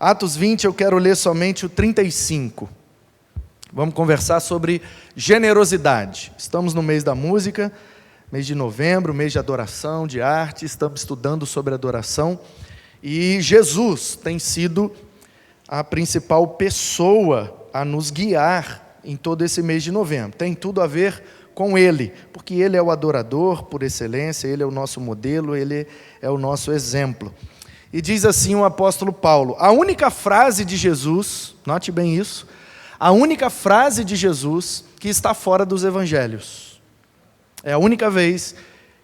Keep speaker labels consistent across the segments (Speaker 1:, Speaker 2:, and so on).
Speaker 1: Atos 20, eu quero ler somente o 35. Vamos conversar sobre generosidade. Estamos no mês da música, mês de novembro, mês de adoração, de arte, estamos estudando sobre adoração. E Jesus tem sido a principal pessoa a nos guiar em todo esse mês de novembro. Tem tudo a ver com Ele, porque Ele é o adorador por excelência, Ele é o nosso modelo, Ele é o nosso exemplo. E diz assim o apóstolo Paulo: a única frase de Jesus, note bem isso, a única frase de Jesus que está fora dos evangelhos. É a única vez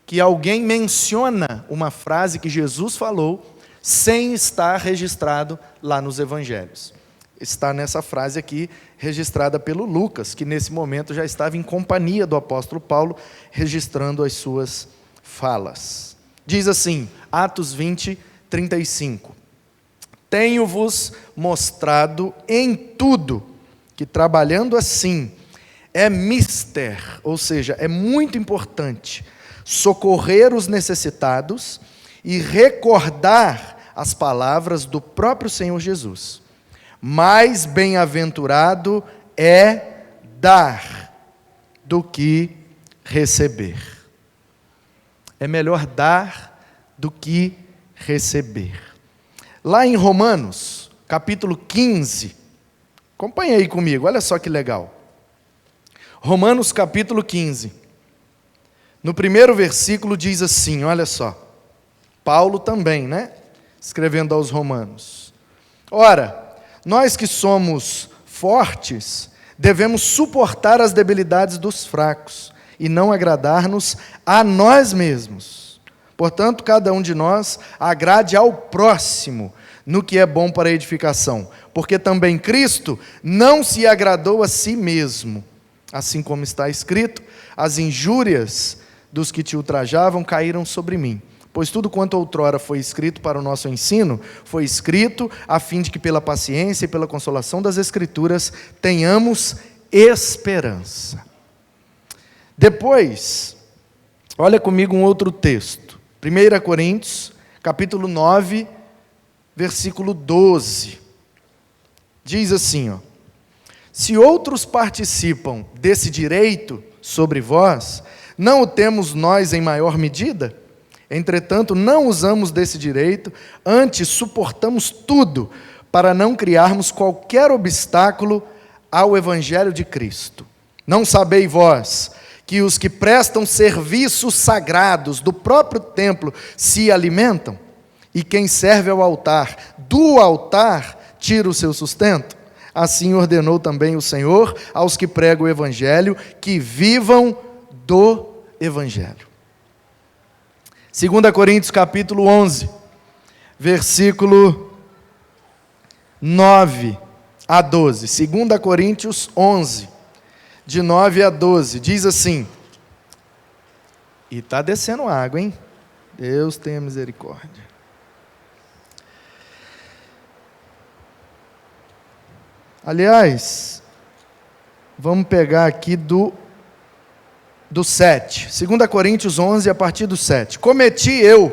Speaker 1: que alguém menciona uma frase que Jesus falou sem estar registrado lá nos evangelhos. Está nessa frase aqui, registrada pelo Lucas, que nesse momento já estava em companhia do apóstolo Paulo, registrando as suas falas. Diz assim, Atos 20, 35. Tenho-vos mostrado em tudo que trabalhando assim é mister, ou seja, é muito importante socorrer os necessitados e recordar as palavras do próprio Senhor Jesus. Mais bem-aventurado é dar do que receber. É melhor dar do que receber. Lá em Romanos, capítulo 15, acompanha aí comigo, olha só que legal. Romanos capítulo 15, no primeiro versículo diz assim, olha só, Paulo também, né? Escrevendo aos romanos. Ora, nós que somos fortes, devemos suportar as debilidades dos fracos e não agradar-nos a nós mesmos. Portanto, cada um de nós agrade ao próximo no que é bom para a edificação, porque também Cristo não se agradou a si mesmo, assim como está escrito, as injúrias dos que te ultrajavam caíram sobre mim. Pois tudo quanto outrora foi escrito para o nosso ensino, foi escrito a fim de que pela paciência e pela consolação das Escrituras tenhamos esperança. Depois, olha comigo um outro texto. 1 Coríntios, capítulo 9, versículo 12. Diz assim, ó, se outros participam desse direito sobre vós, não o temos nós em maior medida? Entretanto, não usamos desse direito, antes suportamos tudo, para não criarmos qualquer obstáculo ao Evangelho de Cristo. Não sabeis vós que os que prestam serviços sagrados do próprio templo se alimentam? E quem serve ao altar, do altar tira o seu sustento? Assim ordenou também o Senhor aos que pregam o Evangelho, que vivam do Evangelho. 2 Coríntios capítulo 11, versículo 9 a 12. 2 Coríntios 11, de 9 a 12, diz assim, e está descendo água, hein? Deus tenha misericórdia. Aliás, vamos pegar aqui do 7, 2 Coríntios 11, a partir do 7. Cometi eu,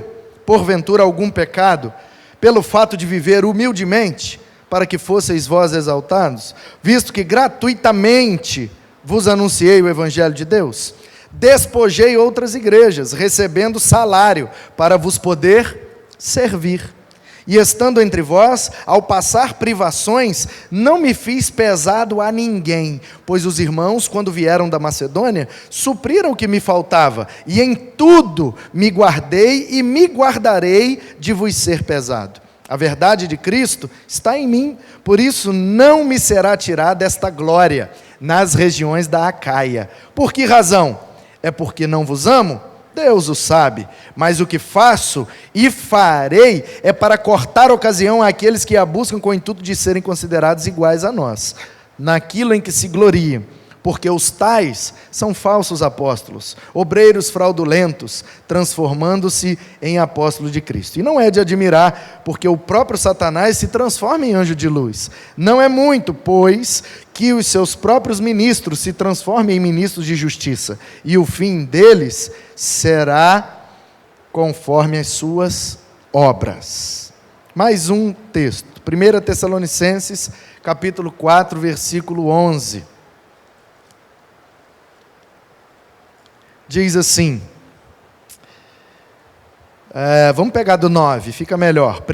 Speaker 1: porventura, algum pecado, pelo fato de viver humildemente, para que fosseis vós exaltados, visto que gratuitamente vos anunciei o Evangelho de Deus? Despojei outras igrejas, recebendo salário, para vos poder servir. E estando entre vós, ao passar privações, não me fiz pesado a ninguém, pois os irmãos, quando vieram da Macedônia, supriram o que me faltava, e em tudo me guardei e me guardarei de vos ser pesado. A verdade de Cristo está em mim, por isso não me será tirada esta glória nas regiões da Acaia. Por que razão? É porque não vos amo? Deus o sabe, mas o que faço e farei é para cortar ocasião àqueles que a buscam com o intuito de serem considerados iguais a nós, naquilo em que se gloriam, porque os tais são falsos apóstolos, obreiros fraudulentos, transformando-se em apóstolos de Cristo. E não é de admirar, porque o próprio Satanás se transforma em anjo de luz. Não é muito, pois, que os seus próprios ministros se transformem em ministros de justiça, e o fim deles será conforme as suas obras. Mais um texto. 1 Tessalonicenses, capítulo 4, versículo 11. Diz assim... vamos pegar do 9, fica melhor. 1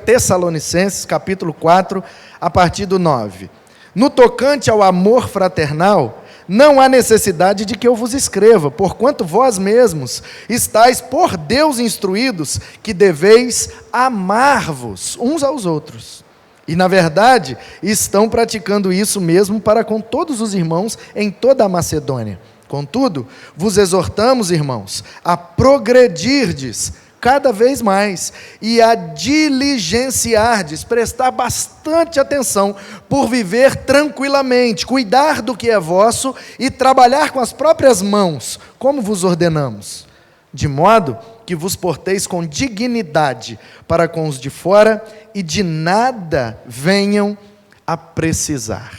Speaker 1: Tessalonicenses, capítulo 4, a partir do 9. No tocante ao amor fraternal, não há necessidade de que eu vos escreva, porquanto vós mesmos estáis por Deus instruídos que deveis amar-vos uns aos outros. E, na verdade, estão praticando isso mesmo para com todos os irmãos em toda a Macedônia. Contudo, vos exortamos, irmãos, a progredirdes cada vez mais e a diligenciardes, prestar bastante atenção por viver tranquilamente, cuidar do que é vosso e trabalhar com as próprias mãos, como vos ordenamos, de modo que vos porteis com dignidade para com os de fora e de nada venham a precisar.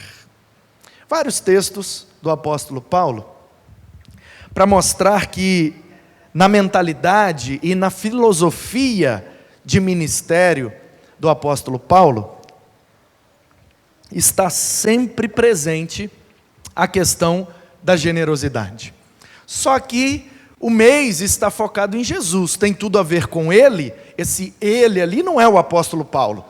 Speaker 1: Vários textos do apóstolo Paulo para mostrar que na mentalidade e na filosofia de ministério do apóstolo Paulo, está sempre presente a questão da generosidade. Só que o mês está focado em Jesus, tem tudo a ver com ele. Esse ele ali não é o apóstolo Paulo.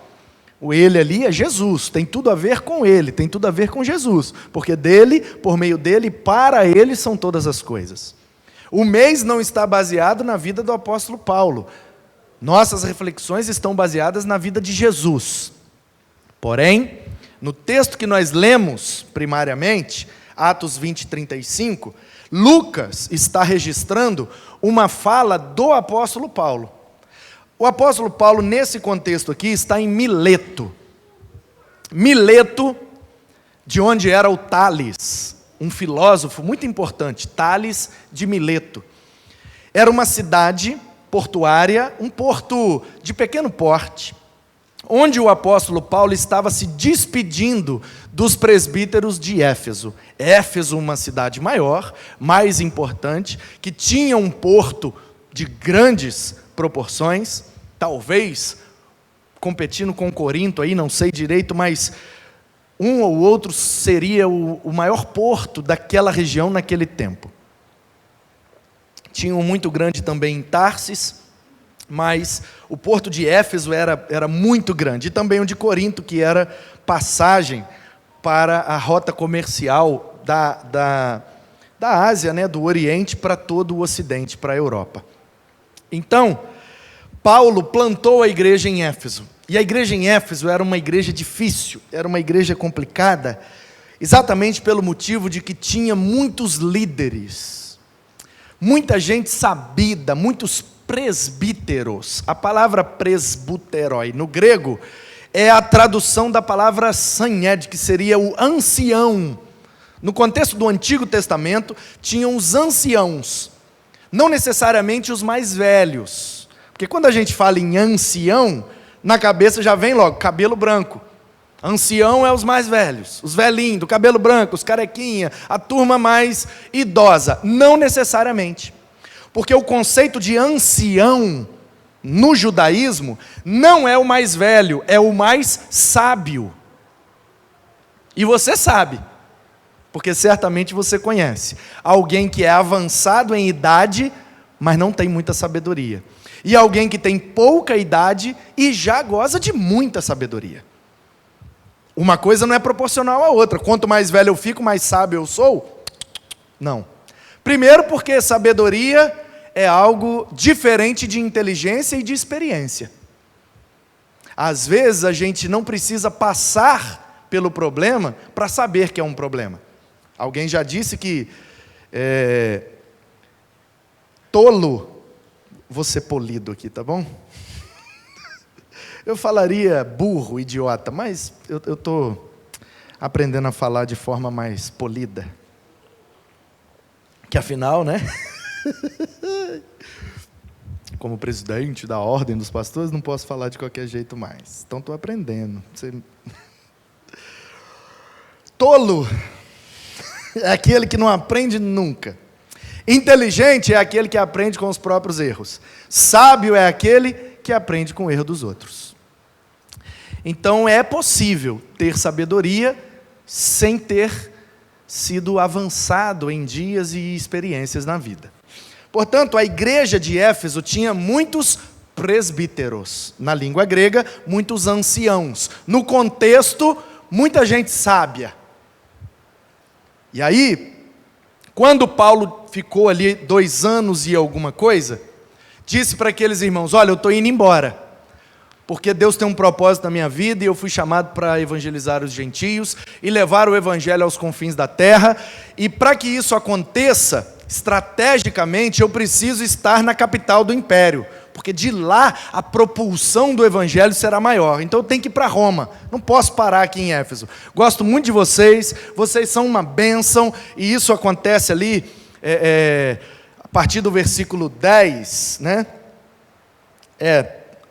Speaker 1: O ele ali é Jesus, tem tudo a ver com ele, tem tudo a ver com Jesus, porque dele, por meio dele, para ele são todas as coisas. O mês não está baseado na vida do apóstolo Paulo. Nossas reflexões estão baseadas na vida de Jesus. Porém, no texto que nós lemos primariamente, Atos 20, 35, Lucas está registrando uma fala do apóstolo Paulo. O apóstolo Paulo, nesse contexto aqui, está em Mileto. Mileto, de onde era o Tales, um filósofo muito importante, Tales de Mileto. Era uma cidade portuária, um porto de pequeno porte, onde o apóstolo Paulo estava se despedindo dos presbíteros de Éfeso. Éfeso, uma cidade maior, mais importante, que tinha um porto de grandes proporções, talvez competindo com Corinto, aí não sei direito, mas um ou outro seria o maior porto daquela região naquele tempo. Tinha um muito grande também em Tarsis, mas o porto de Éfeso era muito grande, e também o de Corinto, que era passagem para a rota comercial da Ásia, né, do Oriente, para todo o Ocidente, para a Europa. Então, Paulo plantou a igreja em Éfeso, e a igreja em Éfeso era uma igreja difícil, era uma igreja complicada, exatamente pelo motivo de que tinha muitos líderes, muita gente sabida, muitos presbíteros. A palavra presbuteroi, no grego, é a tradução da palavra sanhed, que seria o ancião. No contexto do Antigo Testamento, tinham os anciãos, não necessariamente os mais velhos, porque quando a gente fala em ancião, na cabeça já vem logo cabelo branco. Ancião é os mais velhos, os velhinhos, do cabelo branco, os carequinha, a turma mais idosa. Não necessariamente, porque o conceito de ancião no judaísmo não é o mais velho, é o mais sábio. E você sabe, porque certamente você conhece alguém que é avançado em idade, mas não tem muita sabedoria, e alguém que tem pouca idade e já goza de muita sabedoria. Uma coisa não é proporcional à outra. Quanto mais velho eu fico, mais sábio eu sou? Não. Primeiro porque sabedoria é algo diferente de inteligência e de experiência. Às vezes a gente não precisa passar pelo problema para saber que é um problema. Alguém já disse que tolo, vou ser polido aqui, tá bom? Eu falaria burro, idiota, mas eu estou aprendendo a falar de forma mais polida. Que afinal, né? Como presidente da ordem dos pastores, não posso falar de qualquer jeito mais. Então estou aprendendo. Tolo é aquele que não aprende nunca. Inteligente é aquele que aprende com os próprios erros. Sábio é aquele que aprende com o erro dos outros. Então é possível ter sabedoria sem ter sido avançado em dias e experiências na vida. Portanto, a igreja de Éfeso tinha muitos presbíteros, na língua grega, muitos anciãos. No contexto, muita gente sábia. E aí, quando Paulo ficou ali 2 anos e alguma coisa, disse para aqueles irmãos: olha, eu estou indo embora, porque Deus tem um propósito na minha vida e eu fui chamado para evangelizar os gentios e levar o evangelho aos confins da terra, e para que isso aconteça, estrategicamente, eu preciso estar na capital do império, porque de lá a propulsão do evangelho será maior. Então eu tenho que ir para Roma, não posso parar aqui em Éfeso. Gosto muito de vocês, vocês são uma bênção, e isso acontece ali, a partir do versículo 10, né?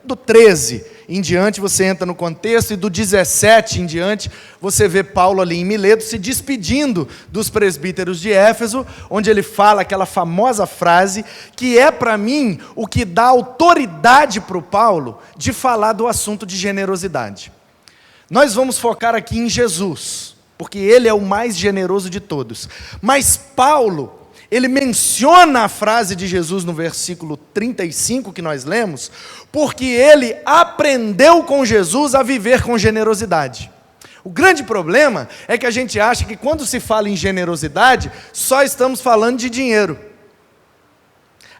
Speaker 1: Do 13 em diante você entra no contexto, e do 17 em diante você vê Paulo ali em Mileto se despedindo dos presbíteros de Éfeso, onde ele fala aquela famosa frase que é para mim o que dá autoridade para o Paulo de falar do assunto de generosidade. Nós vamos focar aqui em Jesus, porque ele é o mais generoso de todos, mas Paulo, ele menciona a frase de Jesus no versículo 35 que nós lemos, porque ele aprendeu com Jesus a viver com generosidade. O grande problema é que a gente acha que quando se fala em generosidade, só estamos falando de dinheiro.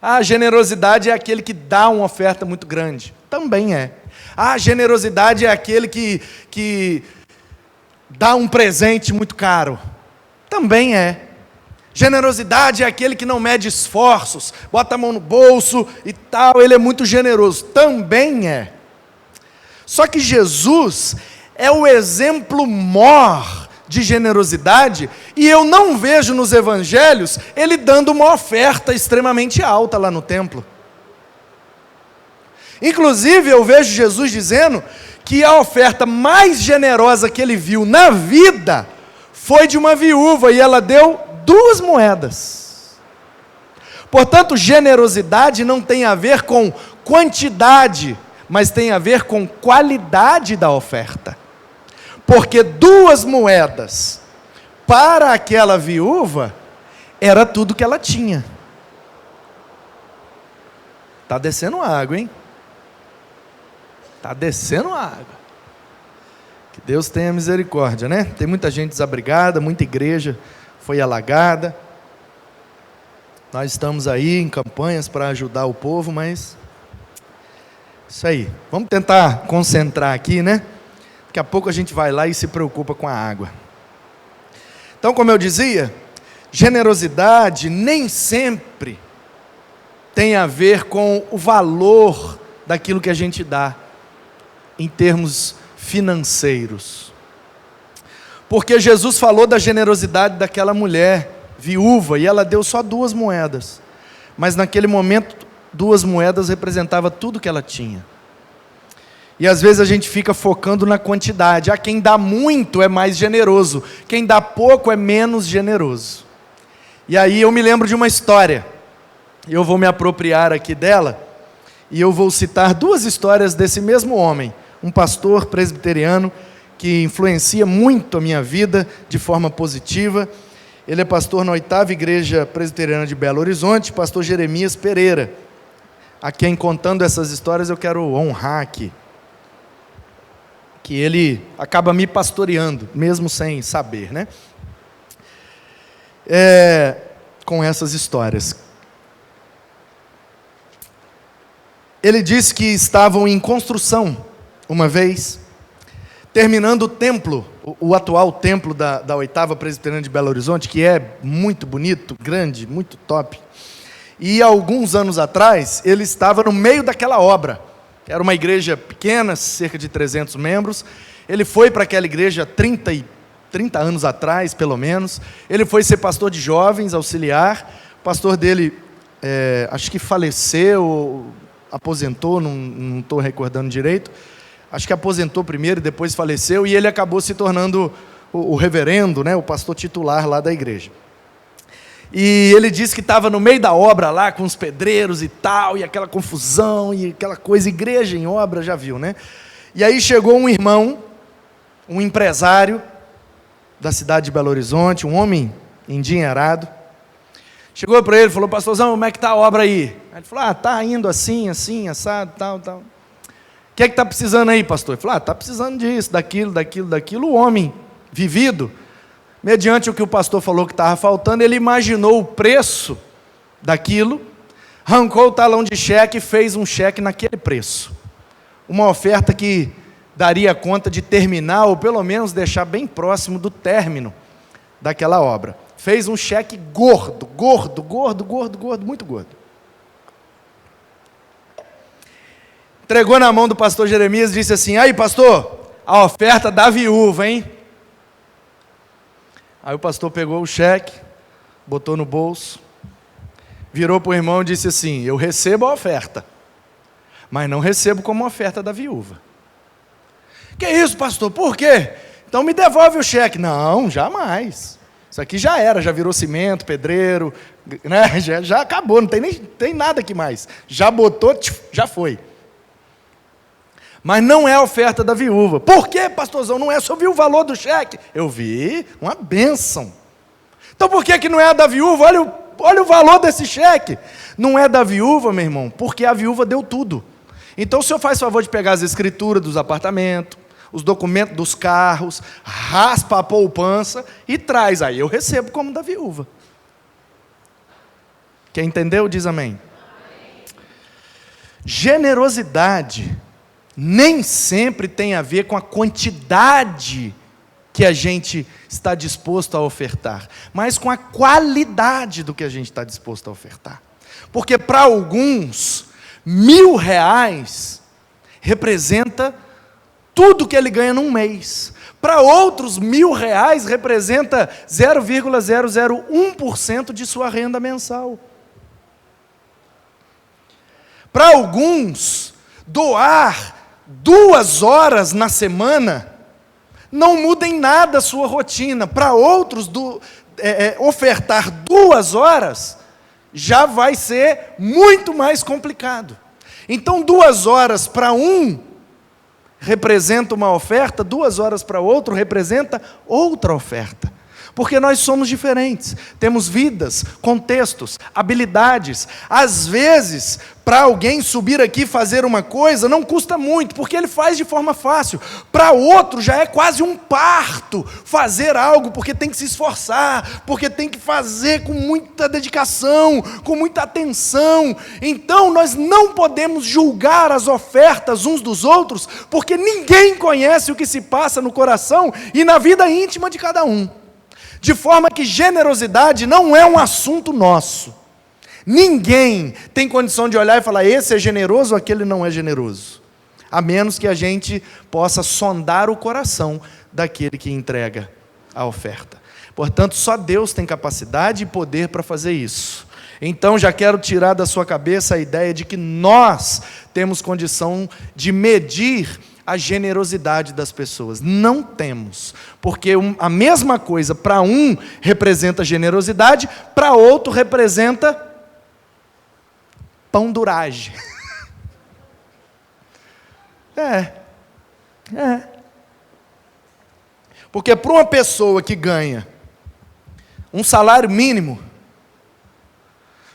Speaker 1: A generosidade é aquele que dá uma oferta muito grande. Também é. A generosidade é aquele que dá um presente muito caro. Também é. Generosidade é aquele que não mede esforços, bota a mão no bolso e tal, ele é muito generoso. Também é. Só que Jesus é o exemplo maior de generosidade, e eu não vejo nos evangelhos ele dando uma oferta extremamente alta lá no templo. Inclusive eu vejo Jesus dizendo que a oferta mais generosa que ele viu na vida foi de uma viúva, e ela deu 2 moedas. Portanto, generosidade não tem a ver com quantidade, mas tem a ver com qualidade da oferta. Porque 2 moedas para aquela viúva era tudo que ela tinha. Está descendo água, hein? Está descendo água. Que Deus tenha misericórdia, né? Tem muita gente desabrigada, muita igreja foi alagada. Nós estamos aí em campanhas para ajudar o povo, mas isso aí. Vamos tentar concentrar aqui, né? Daqui a pouco a gente vai lá e se preocupa com a água. Então, como eu dizia, generosidade nem sempre tem a ver com o valor daquilo que a gente dá em termos financeiros. Porque Jesus falou da generosidade daquela mulher viúva, e ela deu só 2 moedas. Mas naquele momento, 2 moedas representava tudo que ela tinha. E às vezes a gente fica focando na quantidade. Quem dá muito é mais generoso, quem dá pouco é menos generoso. E aí eu me lembro de uma história, eu vou me apropriar aqui dela, e eu vou citar 2 histórias desse mesmo homem, um pastor presbiteriano, que influencia muito a minha vida de forma positiva. Ele é pastor na 8ª Igreja Presbiteriana de Belo Horizonte, pastor Jeremias Pereira, a quem, contando essas histórias, eu quero honrar aqui, que ele acaba me pastoreando, mesmo sem saber, né? Com essas histórias. Ele disse que estavam em construção, uma vez, terminando o templo, o atual templo da 8ª Presbiteriana de Belo Horizonte, que é muito bonito, grande, muito top. E alguns anos atrás, ele estava no meio daquela obra. Era uma igreja pequena, cerca de 300 membros. Ele foi para aquela igreja 30 anos atrás, pelo menos. Ele foi ser pastor de jovens, auxiliar. O pastor dele, acho que faleceu, aposentou, não estou recordando direito. Acho que aposentou primeiro e depois faleceu, e ele acabou se tornando o reverendo, né, o pastor titular lá da igreja. E ele disse que estava no meio da obra lá, com os pedreiros e tal, e aquela confusão, e aquela coisa, igreja em obra, já viu, né? E aí chegou um irmão, um empresário da cidade de Belo Horizonte, um homem endinheirado, chegou para ele e falou: pastorzão, como é que está a obra aí? Aí ele falou: está indo assim, assim, assado, tal, tal. O que é que está precisando aí, pastor? Ele falou: está precisando disso, daquilo. O homem vivido, mediante o que o pastor falou que estava faltando, ele imaginou o preço daquilo, arrancou o talão de cheque e fez um cheque naquele preço. Uma oferta que daria conta de terminar, ou pelo menos deixar bem próximo do término daquela obra. Fez um cheque gordo, muito gordo. Entregou na mão do pastor Jeremias e disse assim: aí, pastor, a oferta da viúva, hein? Aí o pastor pegou o cheque, botou no bolso, virou para o irmão e disse assim: eu recebo a oferta, mas não recebo como oferta da viúva. Que isso, pastor? Por quê? Então me devolve o cheque. Não, jamais. Isso aqui já era, já virou cimento, pedreiro, né? Já acabou, não tem nada aqui mais. Já botou, já foi. Mas não é a oferta da viúva. Por quê, pastorzão? Não é? Só viu o valor do cheque? Eu vi, uma bênção. Então por que não é a da viúva? Olha o valor desse cheque. Não é da viúva, meu irmão, porque a viúva deu tudo. Então o senhor faz favor de pegar as escrituras dos apartamentos, os documentos dos carros, raspa a poupança e traz. Aí eu recebo como da viúva. Quem entendeu, diz amém. Generosidade nem sempre tem a ver com a quantidade que a gente está disposto a ofertar, mas com a qualidade do que a gente está disposto a ofertar. Porque para alguns, R$1.000 representa tudo que ele ganha num mês. Para outros, R$1.000 representa 0,001% de sua renda mensal. Para alguns, doar 2 horas na semana não muda em nada a sua rotina. Para outros, ofertar 2 horas já vai ser muito mais complicado. Então 2 horas para um representa uma oferta, 2 horas para outro representa outra oferta. Porque nós somos diferentes, temos vidas, contextos, habilidades. Às vezes, para alguém subir aqui e fazer uma coisa, não custa muito, porque ele faz de forma fácil. Para outro, já é quase um parto fazer algo, porque tem que se esforçar, porque tem que fazer com muita dedicação, com muita atenção. Então, nós não podemos julgar as ofertas uns dos outros, porque ninguém conhece o que se passa no coração e na vida íntima de cada um. De forma que generosidade não é um assunto nosso. Ninguém tem condição de olhar e falar: esse é generoso ou aquele não é generoso. A menos que a gente possa sondar o coração daquele que entrega a oferta. Portanto, só Deus tem capacidade e poder para fazer isso. Então, já quero tirar da sua cabeça a ideia de que nós temos condição de medir a generosidade das pessoas. Não temos, porque a mesma coisa para um representa generosidade, para outro representa pão-duragem. Porque para uma pessoa que ganha um salário mínimo,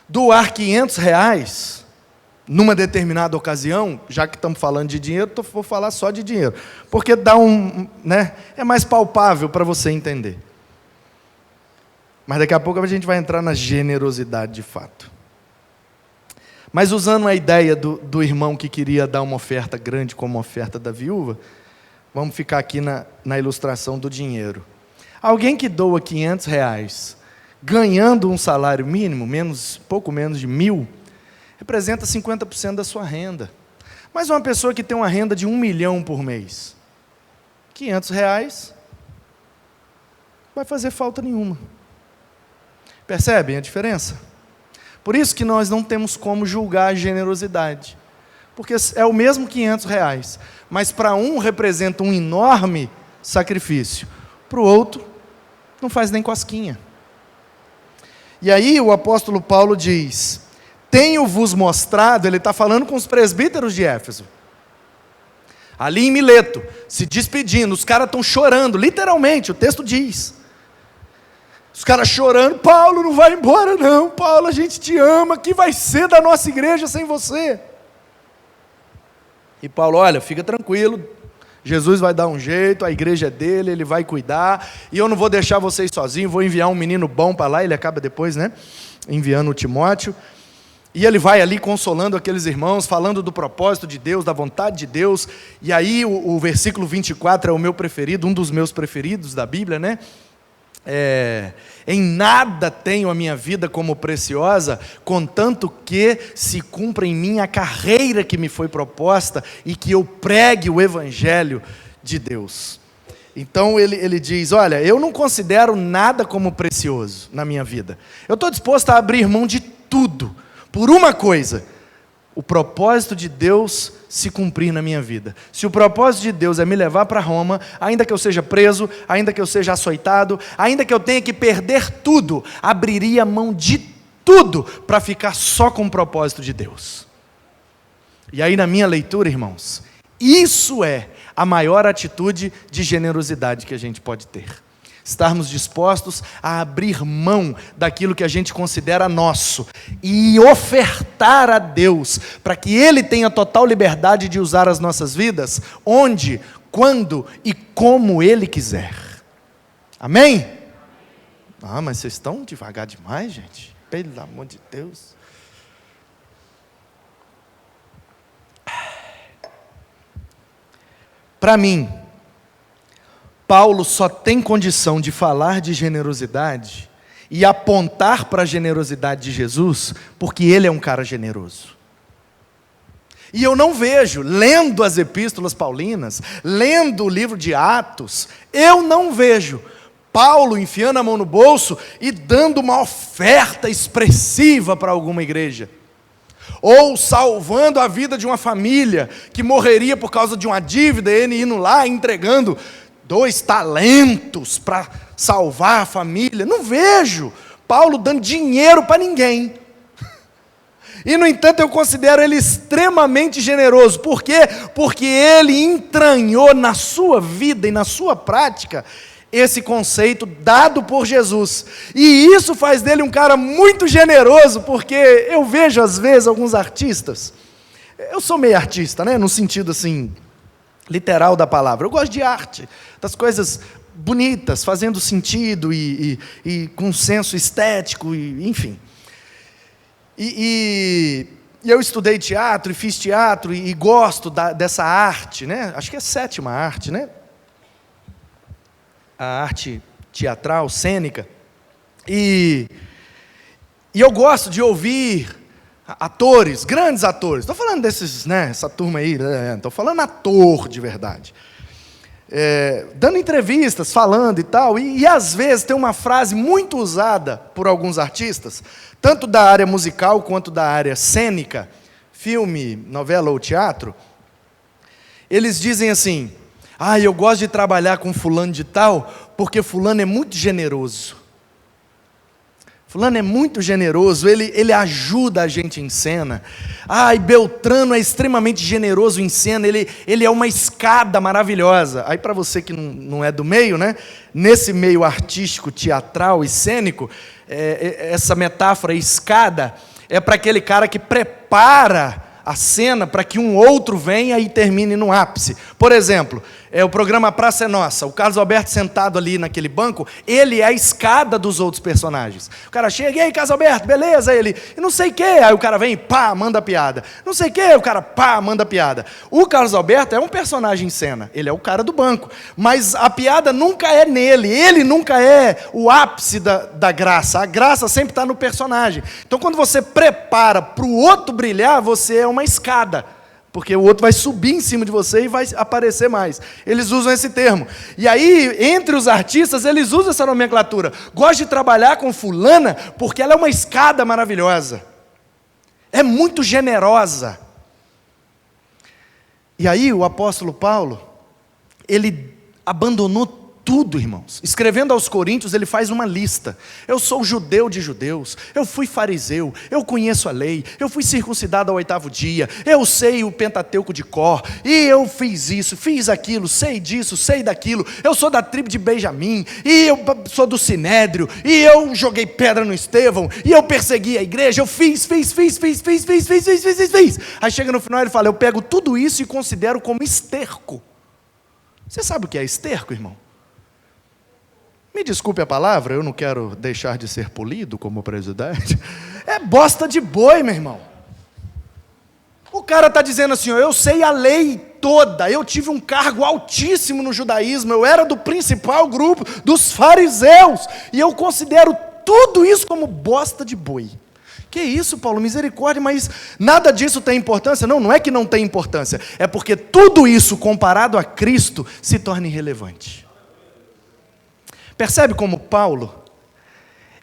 Speaker 1: doar R$500 numa determinada ocasião, já que estamos falando de dinheiro, vou falar só de dinheiro, porque dá é mais palpável para você entender. Mas daqui a pouco a gente vai entrar na generosidade de fato. Mas usando a ideia do irmão que queria dar uma oferta grande como a oferta da viúva, vamos ficar aqui na ilustração do dinheiro. Alguém que doa R$500, ganhando um salário mínimo, pouco menos de 1.000, representa 50% da sua renda. Mas uma pessoa que tem uma renda de 1 milhão por mês, R$500 vai fazer falta nenhuma. Percebem a diferença? Por isso que nós não temos como julgar a generosidade. Porque é o mesmo R$500, mas para um representa um enorme sacrifício, para o outro não faz nem cosquinha. E aí o apóstolo Paulo diz: tenho-vos mostrado, ele está falando com os presbíteros de Éfeso, ali em Mileto, se despedindo, os caras estão chorando, literalmente, o texto diz, os caras chorando: Paulo, não vai embora não, Paulo, a gente te ama, que vai ser da nossa igreja sem você? E Paulo: olha, fica tranquilo, Jesus vai dar um jeito, a igreja é dele, ele vai cuidar, e eu não vou deixar vocês sozinhos, vou enviar um menino bom para lá. Ele acaba depois, enviando o Timóteo, e ele vai ali consolando aqueles irmãos, falando do propósito de Deus, da vontade de Deus. E aí o versículo 24 é o meu preferido, um dos meus preferidos da Bíblia, em nada tenho a minha vida como preciosa, contanto que se cumpra em mim a carreira que me foi proposta e que eu pregue o evangelho de Deus. Então ele diz: olha, eu não considero nada como precioso na minha vida, eu estou disposto a abrir mão de tudo, por uma coisa: o propósito de Deus se cumprir na minha vida. Se o propósito de Deus é me levar para Roma, ainda que eu seja preso, ainda que eu seja açoitado, ainda que eu tenha que perder tudo, abriria mão de tudo para ficar só com o propósito de Deus. E aí, na minha leitura, irmãos, isso é a maior atitude de generosidade que a gente pode ter. Estarmos dispostos a abrir mão daquilo que a gente considera nosso e ofertar a Deus, para que Ele tenha total liberdade de usar as nossas vidas, onde, quando e como Ele quiser. Amém? Mas vocês estão devagar demais, gente. Pelo amor de Deus. Para mim, Paulo só tem condição de falar de generosidade e apontar para a generosidade de Jesus, porque ele é um cara generoso. E eu não vejo, lendo as epístolas paulinas, lendo o livro de Atos, eu não vejo Paulo enfiando a mão no bolso e dando uma oferta expressiva para alguma igreja, ou salvando a vida de uma família que morreria por causa de uma dívida, ele indo lá entregando 2 talentos para salvar a família. Não vejo Paulo dando dinheiro para ninguém. E no entanto eu considero ele extremamente generoso. Por quê? Porque ele entranhou na sua vida e na sua prática esse conceito dado por Jesus. E isso faz dele um cara muito generoso, porque eu vejo às vezes alguns artistas, eu sou meio artista, no sentido assim, literal da palavra. Eu gosto de arte, das coisas bonitas, fazendo sentido e com senso estético, enfim. E eu estudei teatro e fiz teatro e gosto dessa arte, acho que é a 7ª arte, a arte teatral, cênica. E eu gosto de ouvir atores, grandes atores, estou falando desses, essa turma aí, estou falando ator de verdade, dando entrevistas, falando e tal, e às vezes tem uma frase muito usada por alguns artistas, tanto da área musical quanto da área cênica, filme, novela ou teatro. Eles dizem assim: eu gosto de trabalhar com fulano de tal, porque fulano é muito generoso. Fulano é muito generoso, ele ajuda a gente em cena. E Beltrano é extremamente generoso em cena, ele é uma escada maravilhosa. Aí para você que não é do meio, nesse meio artístico, teatral e cênico, essa metáfora escada é para aquele cara que prepara a cena para que um outro venha e termine no ápice. Por exemplo, o programa Praça é Nossa, o Carlos Alberto sentado ali naquele banco, ele é a escada dos outros personagens. O cara chega: e aí, Carlos Alberto, beleza? Ele: e não sei o quê. Aí o cara vem e pá, manda piada. Não sei o quê, o cara pá, manda piada. O Carlos Alberto é um personagem em cena, ele é o cara do banco, mas a piada nunca é nele, ele nunca é o ápice da graça, a graça sempre está no personagem. Então quando você prepara para o outro brilhar, você é uma escada, porque o outro vai subir em cima de você e vai aparecer mais. Eles usam esse termo. E aí, entre os artistas, eles usam essa nomenclatura. Gosto de trabalhar com fulana, porque ela é uma escada maravilhosa. É muito generosa. E aí, o apóstolo Paulo, ele abandonou tudo, irmãos. Escrevendo aos Coríntios, ele faz uma lista. Eu sou judeu de judeus, eu fui fariseu, eu conheço a lei, eu fui circuncidado ao 8º dia, eu sei o Pentateuco de cor, e eu fiz isso, fiz aquilo, sei disso, sei daquilo, eu sou da tribo de Benjamim, e eu sou do Sinédrio, e eu joguei pedra no Estevão, e eu persegui a igreja, eu fiz. Aí chega no final e ele fala, eu pego tudo isso e considero como esterco. Você sabe o que é esterco, irmão? Me desculpe a palavra, eu não quero deixar de ser polido como presidente. É bosta de boi, meu irmão. O cara está dizendo assim, eu sei a lei toda, eu tive um cargo altíssimo no judaísmo, eu era do principal grupo dos fariseus, e eu considero tudo isso como bosta de boi. Que isso, Paulo? Misericórdia, mas nada disso tem importância? Não, não é que não tem importância, é porque tudo isso comparado a Cristo se torna irrelevante. Percebe como Paulo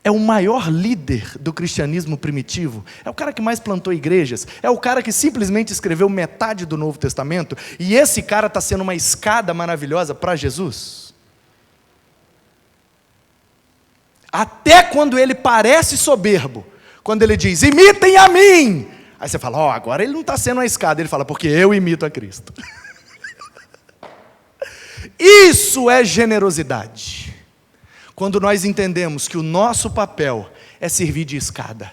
Speaker 1: é o maior líder do cristianismo primitivo? É o cara que mais plantou igrejas, é o cara que simplesmente escreveu metade do Novo Testamento, e esse cara está sendo uma escada maravilhosa para Jesus. Até quando ele parece soberbo, quando ele diz, imitem a mim, aí você fala, agora ele não está sendo uma escada, ele fala, porque eu imito a Cristo. Isso é generosidade. Quando nós entendemos que o nosso papel é servir de escada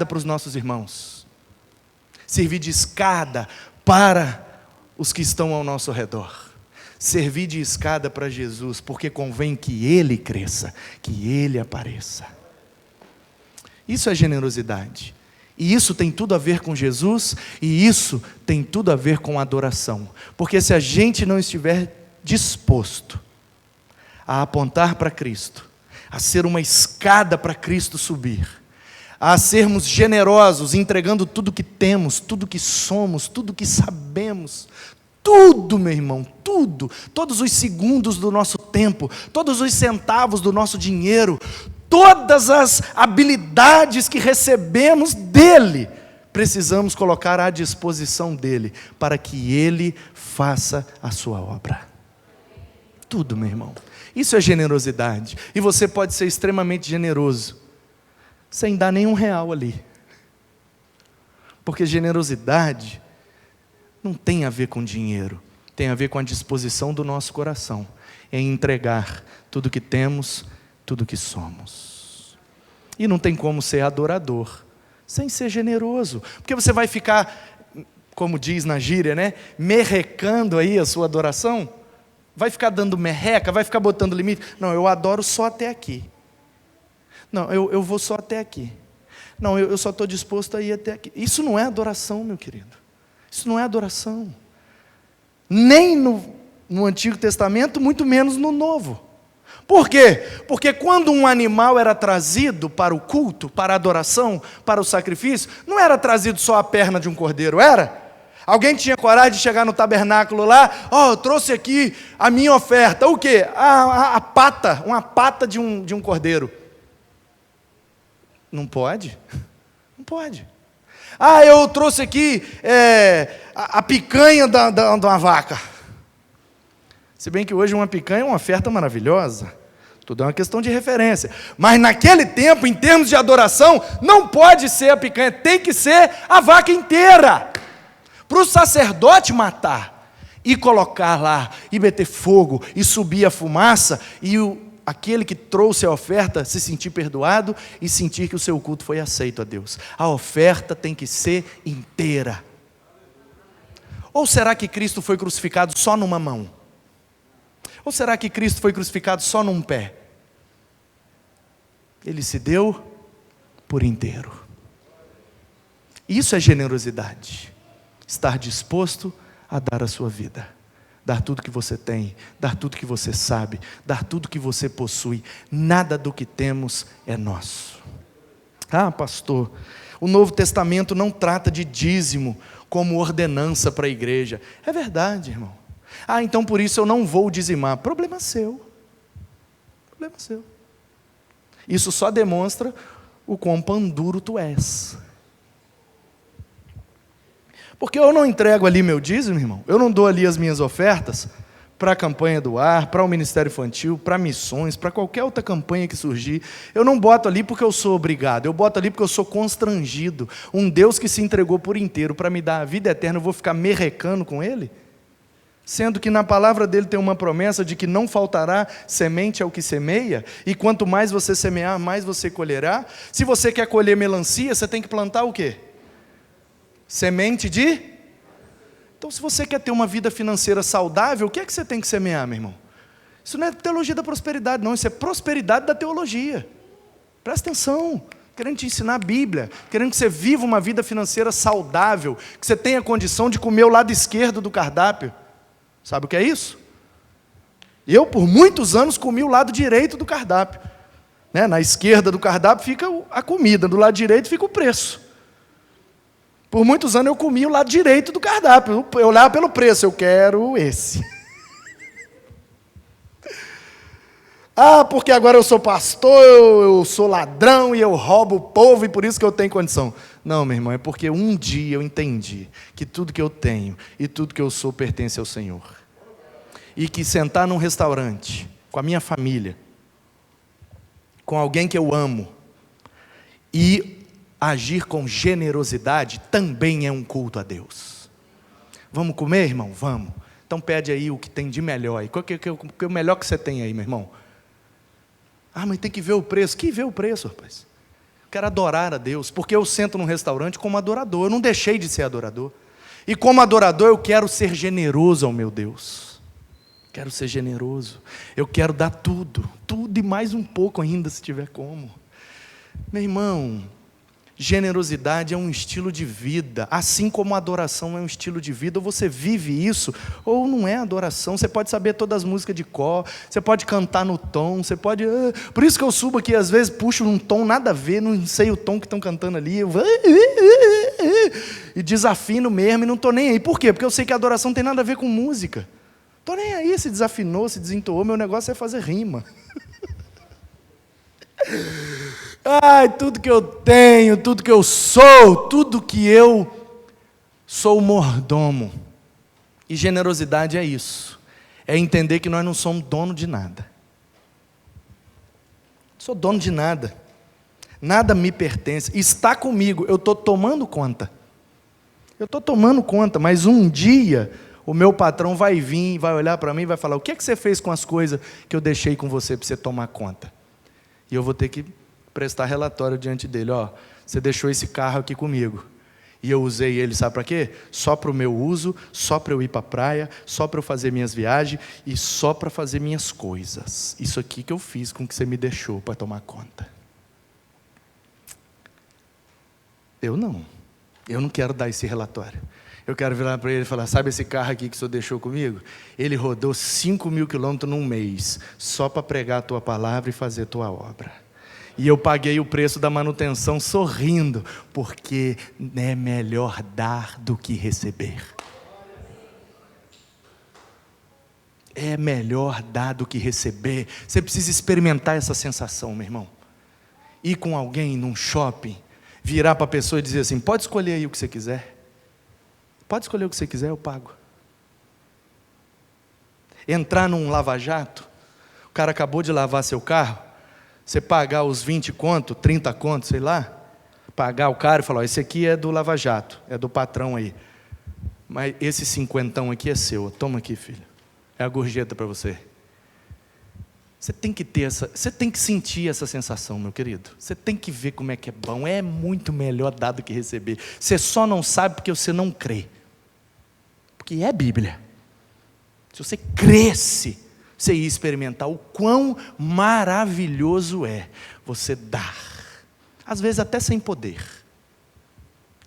Speaker 1: para os nossos irmãos, servir de escada para os que estão ao nosso redor, servir de escada para Jesus, porque convém que Ele cresça, que Ele apareça. Isso é generosidade, e isso tem tudo a ver com Jesus, e isso tem tudo a ver com adoração, porque se a gente não estiver disposto a apontar para Cristo, a ser uma escada para Cristo subir, a sermos generosos, entregando tudo que temos, tudo que somos, tudo que sabemos, tudo, meu irmão, tudo, todos os segundos do nosso tempo, todos os centavos do nosso dinheiro, todas as habilidades que recebemos dEle, precisamos colocar à disposição dEle, para que Ele faça a sua obra. Tudo, meu irmão. Isso é generosidade. E você pode ser extremamente generoso, sem dar nenhum real ali. Porque generosidade não tem a ver com dinheiro, tem a ver com a disposição do nosso coração, em entregar tudo que temos, tudo que somos. E não tem como ser adorador sem ser generoso, porque você vai ficar, como diz na gíria, né, merrecando aí a sua adoração. Vai ficar dando merreca, vai ficar botando limite. Não, eu adoro só até aqui. Não, eu vou só até aqui. Não, eu só estou disposto a ir até aqui. Isso não é adoração, meu querido. Isso não é adoração. Nem no Antigo Testamento, muito menos no Novo. Por quê? Porque quando um animal era trazido para o culto, para a adoração, para o sacrifício, não era trazido só a perna de um cordeiro, era? Alguém tinha coragem de chegar no tabernáculo lá, eu trouxe aqui a minha oferta, o quê? A pata, uma pata de um cordeiro. Não pode? Não pode. Eu trouxe aqui a picanha de uma vaca. Se bem que hoje uma picanha é uma oferta maravilhosa, tudo é uma questão de referência. Mas naquele tempo, em termos de adoração, não pode ser a picanha, tem que ser a vaca inteira. Para o sacerdote matar, e colocar lá, e meter fogo, e subir a fumaça, e aquele que trouxe a oferta se sentir perdoado, e sentir que o seu culto foi aceito a Deus. A oferta tem que ser inteira. Ou será que Cristo foi crucificado só numa mão? Ou será que Cristo foi crucificado só num pé? Ele se deu por inteiro. Isso é generosidade. Estar disposto a dar a sua vida, dar tudo que você tem, dar tudo que você sabe, dar tudo que você possui. Nada do que temos é nosso. Pastor, o Novo Testamento não trata de dízimo como ordenança para a igreja. É verdade, irmão. Então por isso eu não vou dizimar. Problema seu. Problema seu. Isso só demonstra o quão pão duro tu és. Porque eu não entrego ali meu dízimo, irmão, eu não dou ali as minhas ofertas, para a campanha do ar, para o Ministério Infantil, para missões, para qualquer outra campanha que surgir. Eu não boto ali porque eu sou obrigado, eu boto ali porque eu sou constrangido. Um Deus que se entregou por inteiro para me dar a vida eterna, eu vou ficar merrecando com Ele? Sendo que na palavra dele tem uma promessa de que não faltará semente ao que semeia, e quanto mais você semear, mais você colherá. Se você quer colher melancia, você tem que plantar o quê? Semente de... Então, se você quer ter uma vida financeira saudável, o que é que você tem que semear, meu irmão? Isso não é teologia da prosperidade, não. Isso é prosperidade da teologia. Presta atenção. Querendo te ensinar a Bíblia. Querendo que você viva uma vida financeira saudável. Que você tenha condição de comer o lado esquerdo do cardápio. Sabe o que é isso? Eu, por muitos anos, comi o lado direito do cardápio. Né? Na esquerda do cardápio fica a comida. Do lado direito fica o preço. Por muitos anos eu comi o lado direito do cardápio. Eu olhava pelo preço, eu quero esse. Porque agora eu sou pastor, eu sou ladrão e eu roubo o povo e por isso que eu tenho condição. Não, meu irmão, é porque um dia eu entendi que tudo que eu tenho e tudo que eu sou pertence ao Senhor. E que sentar num restaurante com a minha família, com alguém que eu amo, e agir com generosidade também é um culto a Deus. Vamos comer, irmão? Vamos. Então pede aí o que tem de melhor aí. Qual que é o melhor que você tem aí, meu irmão? Mas tem que ver o preço. Que ver o preço, rapaz? Eu quero adorar a Deus, porque eu sento num restaurante como adorador. Eu não deixei de ser adorador. E como adorador eu quero ser generoso ao meu Deus. Quero ser generoso. Eu quero dar tudo. Tudo e mais um pouco ainda, se tiver como. Meu irmão, generosidade é um estilo de vida, assim como a adoração é um estilo de vida. Ou você vive isso, ou não é adoração. Você pode saber todas as músicas de cor, você pode cantar no tom, você pode... Por isso que eu subo aqui, às vezes puxo num tom nada a ver, não sei o tom que estão cantando ali, e desafino mesmo, e não estou nem aí. Por quê? Porque eu sei que a adoração não tem nada a ver com música. Estou nem aí se desafinou, se desentoou, meu negócio é fazer rima. Tudo que eu tenho, tudo que eu sou, tudo que eu sou mordomo. E generosidade é isso. É entender que nós não somos dono de nada. Não sou dono de nada. Nada me pertence. Está comigo, eu estou tomando conta. Eu estou tomando conta, mas um dia o meu patrão vai vir, vai olhar para mim e vai falar: o que é que você fez com as coisas que eu deixei com você para você tomar conta? E eu vou ter que prestar relatório diante dele. Você deixou esse carro aqui comigo. E eu usei ele, sabe para quê? Só para o meu uso, só para eu ir para a praia, só para eu fazer minhas viagens e só para fazer minhas coisas. Isso aqui que eu fiz com que você me deixou para tomar conta. Eu não quero dar esse relatório. Eu quero virar para ele e falar: sabe esse carro aqui que o senhor deixou comigo? Ele rodou 5.000 quilômetros num mês, só para pregar a tua palavra e fazer a tua obra. E eu paguei o preço da manutenção sorrindo, porque é melhor dar do que receber. É melhor dar do que receber. Você precisa experimentar essa sensação, meu irmão. Ir com alguém num shopping, virar para a pessoa e dizer assim: pode escolher aí o que você quiser. Pode escolher o que você quiser, eu pago. Entrar num lava-jato, o cara acabou de lavar seu carro, você pagar os 20 conto, 30 conto, sei lá, pagar o cara e falar: esse aqui é do lava-jato, é do patrão aí, mas esse 50 aqui é seu, toma aqui, filho, é a gorjeta para você. Você tem que ter você tem que sentir essa sensação, meu querido. Você tem que ver como é que é bom. É muito melhor dar do que receber. Você só não sabe porque você não crê. Porque é Bíblia. Se você cresce, você ia experimentar o quão maravilhoso é você dar. Às vezes até sem poder.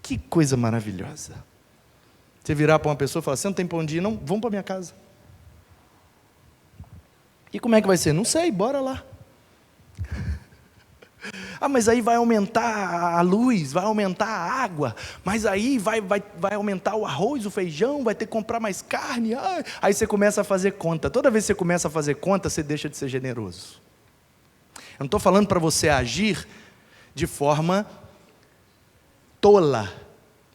Speaker 1: Que coisa maravilhosa. Você virar para uma pessoa e falar: você não tem pão de ir? Não, vamos para minha casa. E como é que vai ser? Não sei, bora lá. Mas aí vai aumentar a luz, vai aumentar a água, mas aí vai aumentar o arroz, o feijão, vai ter que comprar mais carne. Aí você começa a fazer conta. Toda vez que você começa a fazer conta, você deixa de ser generoso. Eu não estou falando para você agir de forma tola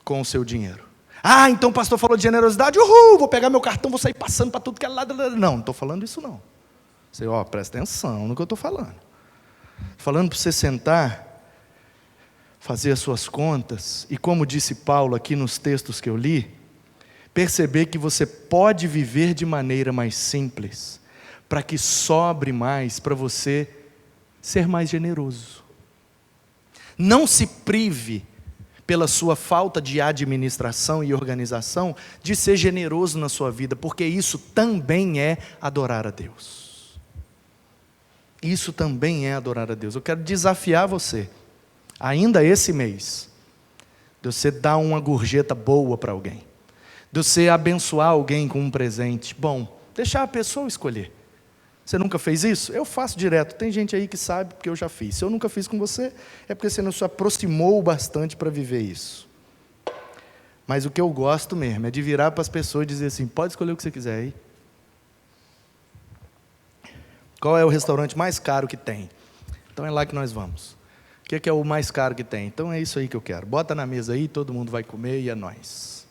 Speaker 1: com o seu dinheiro. Ah, então o pastor falou de generosidade, uhul, vou pegar meu cartão, vou sair passando para tudo que é lado. Não estou falando isso não. Você, presta atenção no que eu estou falando. Falando para você sentar, fazer as suas contas, e como disse Paulo aqui nos textos que eu li, perceber que você pode viver de maneira mais simples, para que sobre mais para você ser mais generoso. Não se prive, pela sua falta de administração e organização, de ser generoso na sua vida, porque isso também é adorar a Deus. Isso também é adorar a Deus. Eu quero desafiar você, ainda esse mês, de você dar uma gorjeta boa para alguém, de você abençoar alguém com um presente bom, deixar a pessoa escolher. Você nunca fez isso? Eu faço direto. Tem gente aí que sabe, porque eu já fiz. Se eu nunca fiz com você, é porque você não se aproximou bastante para viver isso. Mas o que eu gosto mesmo é de virar para as pessoas e dizer assim, pode escolher o que você quiser aí. Qual é o restaurante mais caro que tem? Então é lá que nós vamos. O que é o mais caro que tem? Então é isso aí que eu quero. Bota na mesa aí, todo mundo vai comer e é nóis.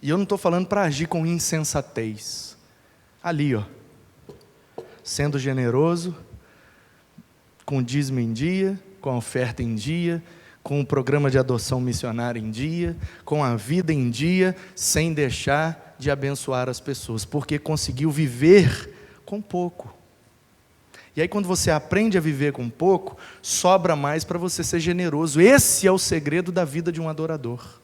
Speaker 1: E eu não estou falando para agir com insensatez. Ali, sendo generoso, com o dízimo em dia, com a oferta em dia, com o programa de adoção missionária em dia, com a vida em dia, sem deixar de abençoar as pessoas, porque conseguiu viver com pouco. E aí quando você aprende a viver com pouco, sobra mais para você ser generoso. Esse é o segredo da vida de um adorador.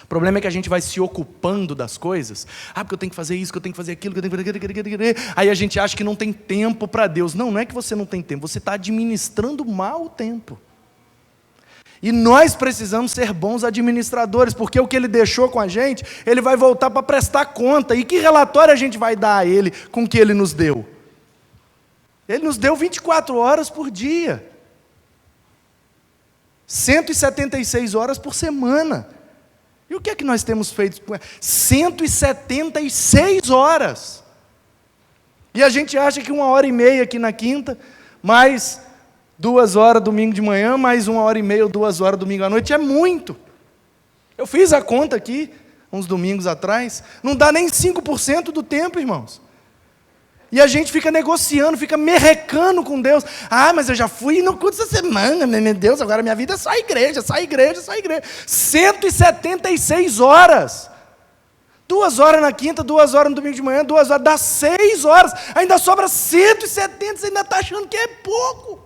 Speaker 1: O problema é que a gente vai se ocupando das coisas. Porque eu tenho que fazer isso, que eu tenho que fazer aquilo, que eu tenho que fazer... Aí a gente acha que não tem tempo para Deus. Não é que você não tem tempo, você está administrando mal o tempo. E nós precisamos ser bons administradores, porque o que Ele deixou com a gente, Ele vai voltar para prestar conta. E que relatório a gente vai dar a Ele com o que Ele nos deu? Ele nos deu 24 horas por dia. 176 horas por semana. E o que é que nós temos feito com 176 horas? E a gente acha que 1h30 aqui na quinta, mais 2 horas domingo de manhã, mais 1h30 ou 2 horas domingo à noite, é muito. Eu fiz a conta aqui, uns domingos atrás, não dá nem 5% do tempo, irmãos. E a gente fica negociando, fica merrecando com Deus. Mas eu já fui no culto essa semana, meu Deus, agora minha vida é só igreja, só igreja, só igreja. 176 horas. 2 horas na quinta, 2 horas no domingo de manhã, 2 horas, dá 6 horas. Ainda sobra 170, você ainda está achando que é pouco.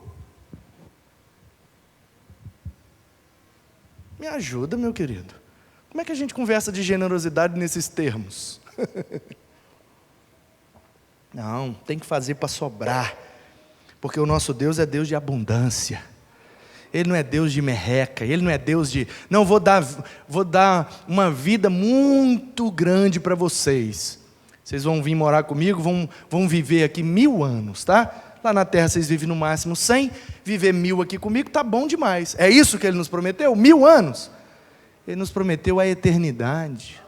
Speaker 1: Me ajuda, meu querido. Como é que a gente conversa de generosidade nesses termos? Não, tem que fazer para sobrar, porque o nosso Deus é Deus de abundância. Ele não é Deus de merreca, Ele não é Deus de, não, vou dar uma vida muito grande para vocês. Vocês vão vir morar comigo, vão viver aqui 1000 anos, tá? Lá na terra vocês vivem no máximo 100, viver 1000 aqui comigo tá bom demais. É isso que Ele nos prometeu? 1000 anos? Ele nos prometeu a eternidade.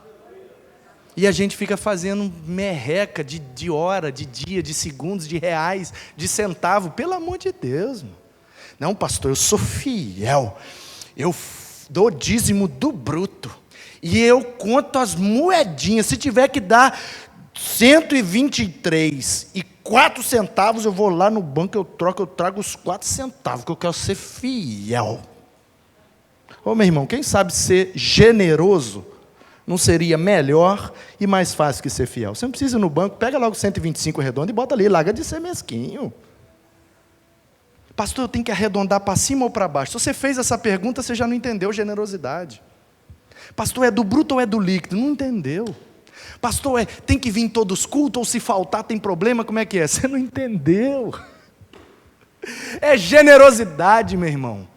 Speaker 1: E a gente fica fazendo merreca de hora, de dia, de segundos, de reais, de centavo. Pelo amor de Deus, mano. Não, pastor, eu sou fiel. Eu dou dízimo do bruto. E eu conto as moedinhas. Se tiver que dar 123,04 centavos, eu vou lá no banco, eu trago os 4 centavos, que eu quero ser fiel. Ô, meu irmão, quem sabe ser generoso não seria melhor e mais fácil que ser fiel? Você não precisa ir no banco, pega logo 125 redondo e bota ali, larga de ser mesquinho. Pastor, eu tenho que arredondar para cima ou para baixo? Se você fez essa pergunta, você já não entendeu generosidade. Pastor, é do bruto ou é do líquido? Não entendeu. Pastor, tem que vir em todos os cultos, ou se faltar tem problema, como é que é? Você não entendeu. É generosidade, meu irmão.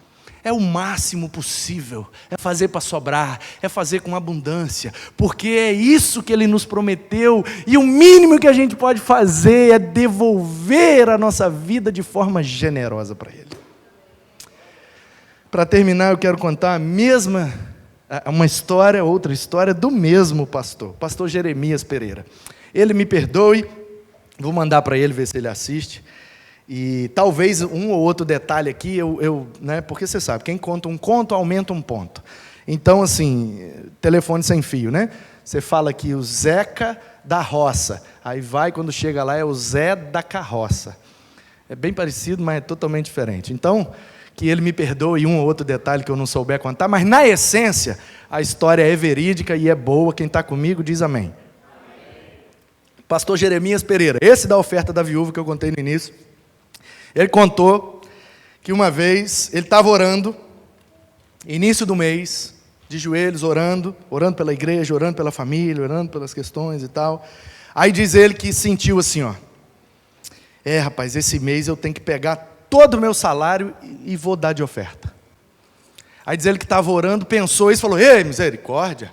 Speaker 1: É o máximo possível, é fazer para sobrar, é fazer com abundância, porque é isso que Ele nos prometeu, e o mínimo que a gente pode fazer é devolver a nossa vida de forma generosa para Ele. Para terminar, eu quero contar outra história do mesmo pastor Jeremias Pereira. Ele me perdoe, vou mandar para ele ver se ele assiste. E talvez um ou outro detalhe aqui, porque você sabe, quem conta um conto, aumenta um ponto. Então, assim, telefone sem fio, né? Você fala aqui o Zeca da roça. Aí vai, quando chega lá, é o Zé da carroça. É bem parecido, mas é totalmente diferente. Então, que ele me perdoe um ou outro detalhe que eu não souber contar, mas na essência, a história é verídica e é boa. Quem está comigo diz amém. Pastor Jeremias Pereira, esse da oferta da viúva que eu contei no início, ele contou que uma vez ele estava orando, início do mês, de joelhos, orando pela igreja, orando pela família, orando pelas questões e tal. Aí diz ele que sentiu assim, ó, rapaz, esse mês eu tenho que pegar todo o meu salário e vou dar de oferta. Aí diz ele que estava orando, pensou isso, falou, ei, misericórdia,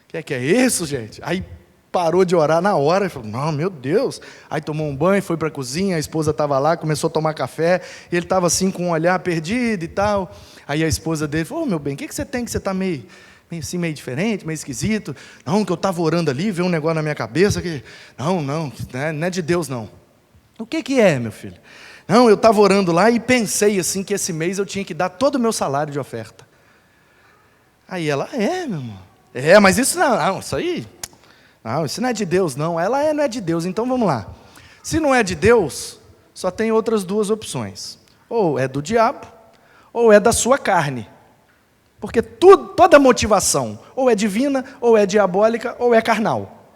Speaker 1: que é isso, gente? Aí parou de orar na hora, e falou, não, meu Deus. Aí tomou um banho, foi para a cozinha, a esposa estava lá, começou a tomar café, e ele estava assim com um olhar perdido e tal. Aí a esposa dele falou, meu bem, o que você tem, que você está meio assim, meio diferente, meio esquisito? Não, que eu estava orando ali, veio um negócio na minha cabeça, que não é de Deus não. O que é, meu filho? Não, eu estava orando lá e pensei assim, que esse mês eu tinha que dar todo o meu salário de oferta. Aí ela, meu irmão, mas isso não, isso aí... Não, isso não é de Deus, não. Ela não é de Deus, então vamos lá. Se não é de Deus, só tem outras duas opções. Ou é do diabo, ou é da sua carne. Porque toda motivação, ou é divina, ou é diabólica, ou é carnal.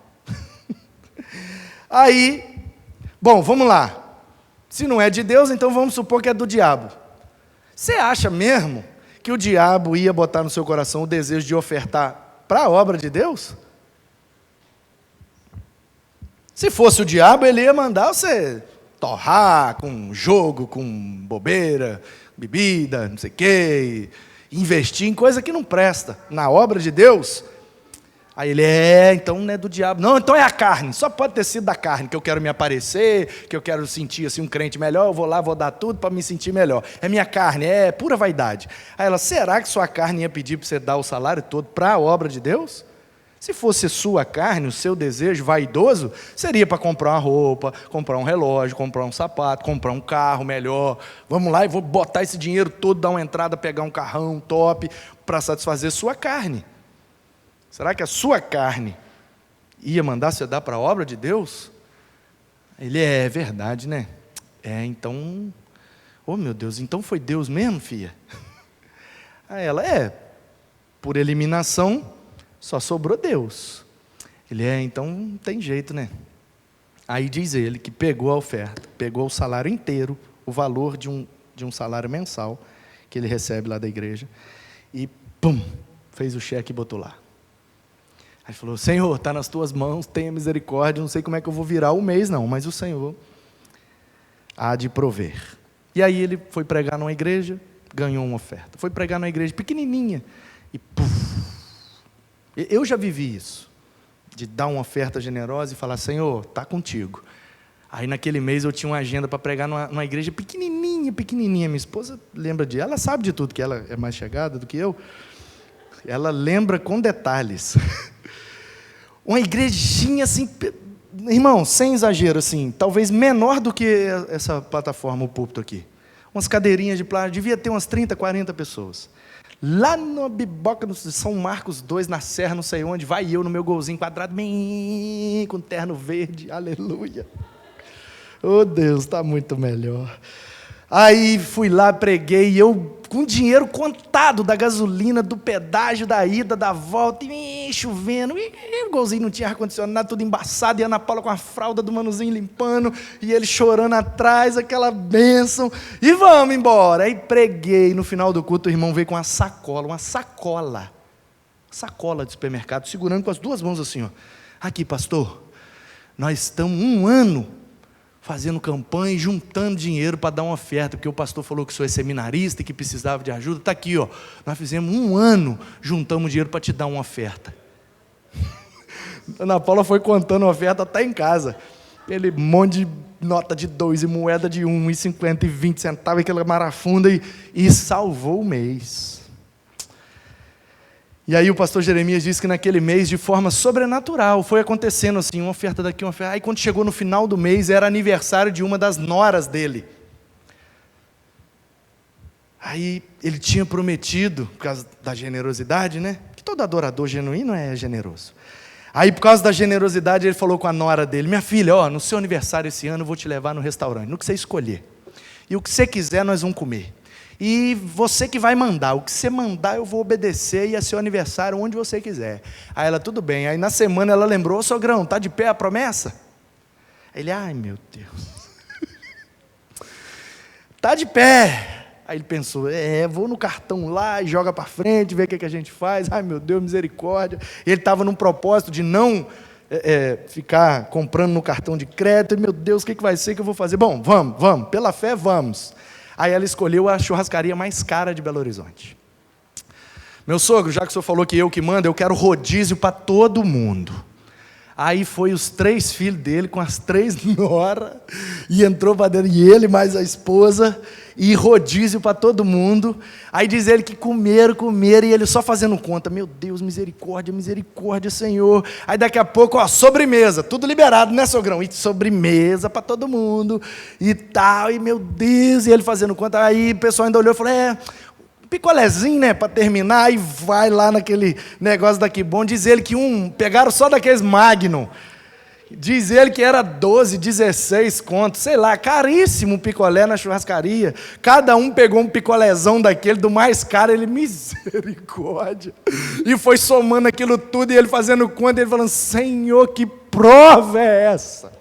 Speaker 1: Aí, bom, vamos lá. Se não é de Deus, então vamos supor que é do diabo. Você acha mesmo que o diabo ia botar no seu coração o desejo de ofertar para a obra de Deus? Se fosse o diabo, ele ia mandar você torrar com jogo, com bobeira, bebida, não sei o quê, investir em coisa que não presta. Na obra de Deus, aí ele então não é do diabo. Não, então é a carne, só pode ter sido da carne, que eu quero me aparecer, que eu quero sentir assim, um crente melhor, eu vou lá, vou dar tudo para me sentir melhor. É minha carne, é pura vaidade. Aí ela, será que sua carne ia pedir para você dar o salário todo para a obra de Deus? Se fosse sua carne, o seu desejo vaidoso, seria para comprar uma roupa, comprar um relógio, comprar um sapato, comprar um carro melhor. Vamos lá e vou botar esse dinheiro todo, dar uma entrada, pegar um carrão top, para satisfazer sua carne. Será que a sua carne ia mandar você dar para a obra de Deus? Ele é verdade, né? Então, oh meu Deus, então foi Deus mesmo, filha? Aí ela, por eliminação, só sobrou Deus. Ele então não tem jeito, né? Aí diz ele que pegou a oferta, pegou o salário inteiro, o valor de um salário mensal que ele recebe lá da igreja, e pum, fez o cheque e botou lá. Aí falou, Senhor, está nas tuas mãos, tenha misericórdia, não sei como é que eu vou virar o mês não, mas o Senhor há de prover. E aí ele foi pregar numa igreja, ganhou uma oferta. Foi pregar numa igreja pequenininha, e puf, eu já vivi isso, de dar uma oferta generosa e falar, Senhor, está contigo. Aí naquele mês eu tinha uma agenda para pregar numa igreja pequenininha, minha esposa lembra ela sabe de tudo, que ela é mais chegada do que eu, ela lembra com detalhes. Uma igrejinha assim, irmão, sem exagero assim, talvez menor do que essa plataforma, o púlpito aqui. Umas cadeirinhas de plástico, devia ter umas 30, 40 pessoas. Lá na Biboca, no São Marcos 2, na Serra, não sei onde, vai eu no meu golzinho quadrado, com terno verde, aleluia. Oh Deus, está muito melhor. Aí fui lá, preguei, e eu com dinheiro contado da gasolina, do pedágio, da ida, da volta, e chovendo, e o golzinho não tinha ar-condicionado, tudo embaçado, e a Ana Paula com a fralda do Manuzinho limpando, e ele chorando atrás, aquela bênção, e vamos embora. Aí preguei, no final do culto o irmão veio com uma sacola de supermercado, segurando com as duas mãos assim, ó. Aqui, pastor, nós estamos 1 ano fazendo campanha e juntando dinheiro para dar uma oferta, porque o pastor falou que o senhor é seminarista e que precisava de ajuda. Está aqui, ó. Nós fizemos 1 ano, juntamos dinheiro para te dar uma oferta. Ana Paula foi contando a oferta até em casa. Aquele monte de nota de 2 e moeda de 1, e 50 e 20 centavos, aquela marafunda, e salvou o mês. E aí o pastor Jeremias disse que naquele mês, de forma sobrenatural, foi acontecendo assim, uma oferta daqui, uma oferta. Aí quando chegou no final do mês, era aniversário de uma das noras dele. Aí ele tinha prometido, por causa da generosidade, né? Que todo adorador genuíno é generoso. Aí, por causa da generosidade, ele falou com a nora dele: minha filha, ó, no seu aniversário esse ano eu vou te levar no restaurante, no que você escolher. E o que você quiser nós vamos comer. E você que vai mandar, o que você mandar eu vou obedecer, e é seu aniversário onde você quiser. Aí ela, tudo bem. Aí na semana ela lembrou: ô sogrão, tá de pé a promessa? Aí ele, ai meu Deus. Tá de pé. Aí ele pensou, vou no cartão lá e joga para frente, vê o que a gente faz. Ai meu Deus, misericórdia. Ele estava num propósito de não ficar comprando no cartão de crédito. E, meu Deus, o que vai ser que eu vou fazer? Bom, vamos, pela fé vamos. Aí ela escolheu a churrascaria mais cara de Belo Horizonte. Meu sogro, já que o senhor falou que eu que mando, eu quero rodízio para todo mundo. Aí foi os 3 filhos dele com as 3 noras, e entrou para dentro, e ele mais a esposa, e rodízio para todo mundo. Aí diz ele que comeram, e ele só fazendo conta: meu Deus, misericórdia, misericórdia, Senhor. Aí daqui a pouco, ó, sobremesa, tudo liberado, né, sogrão? E sobremesa para todo mundo, e tal, e meu Deus, e ele fazendo conta. Aí o pessoal ainda olhou e falou: picolézinho, né, para terminar, e vai lá naquele negócio daqui bom. Diz ele que pegaram só daqueles Magnum. Diz ele que era 12, 16 contos, sei lá, caríssimo o picolé na churrascaria. Cada um pegou um picolézão daquele, do mais caro. Ele, misericórdia. E foi somando aquilo tudo, e ele fazendo conta, ele falando: Senhor, que prova é essa?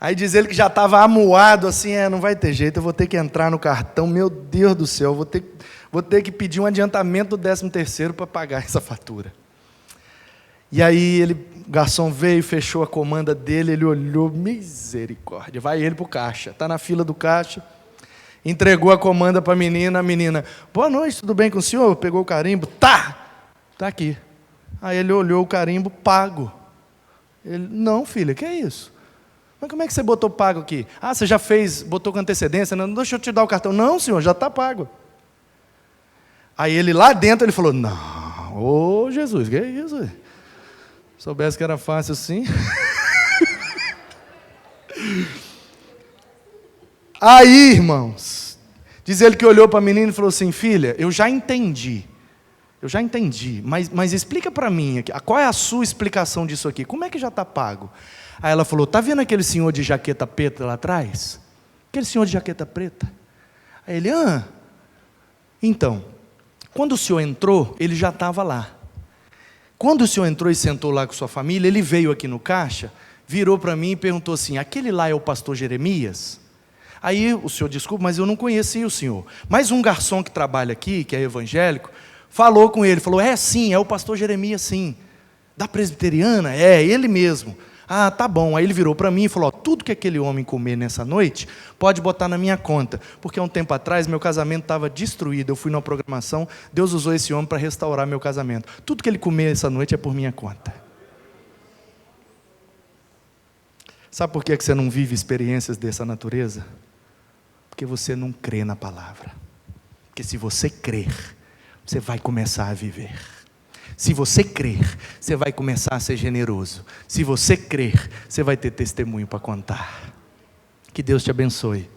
Speaker 1: Aí diz ele que já estava amuado, assim, não vai ter jeito, eu vou ter que entrar no cartão, meu Deus do céu, vou ter que pedir um adiantamento do 13º para pagar essa fatura. E aí o garçom veio, fechou a comanda dele, ele olhou, misericórdia, vai ele para o caixa, está na fila do caixa, entregou a comanda para a menina: boa noite, tudo bem com o senhor? Pegou o carimbo, tá aqui. Aí ele olhou o carimbo, pago. Ele, não filha, que é isso? Mas como é que você botou pago aqui? Você já botou com antecedência? Não, deixa eu te dar o cartão. Não, senhor, já está pago. Aí ele lá dentro, ele falou: não, ô Jesus, que é isso? Soubesse que era fácil assim. Aí, irmãos, diz ele que olhou para a menina e falou assim: filha, eu já entendi, mas explica para mim, qual é a sua explicação disso aqui? Como é que já está pago? Aí ela falou: está vendo aquele senhor de jaqueta preta lá atrás? Aquele senhor de jaqueta preta. Aí ele: então, quando o senhor entrou, ele já estava lá. Quando o senhor entrou e sentou lá com sua família, ele veio aqui no caixa, virou para mim e perguntou assim: aquele lá é o pastor Jeremias? Aí o senhor, desculpa, mas eu não conhecia o senhor. Mas um garçom que trabalha aqui, que é evangélico, falou com ele, falou: sim, é o pastor Jeremias, sim. Da presbiteriana? É, ele mesmo. Tá bom. Aí ele virou para mim e falou: tudo que aquele homem comer nessa noite, pode botar na minha conta, porque há um tempo atrás meu casamento estava destruído, eu fui numa programação, Deus usou esse homem para restaurar meu casamento. Tudo que ele comer essa noite é por minha conta. Sabe por que você não vive experiências dessa natureza? Porque você não crê na palavra. Porque se você crer, você vai começar a viver. Se você crer, você vai começar a ser generoso. Se você crer, você vai ter testemunho para contar. Que Deus te abençoe.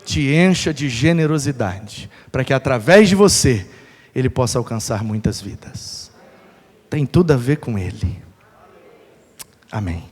Speaker 1: Te encha de generosidade, para que através de você, Ele possa alcançar muitas vidas. Tem tudo a ver com Ele. Amém.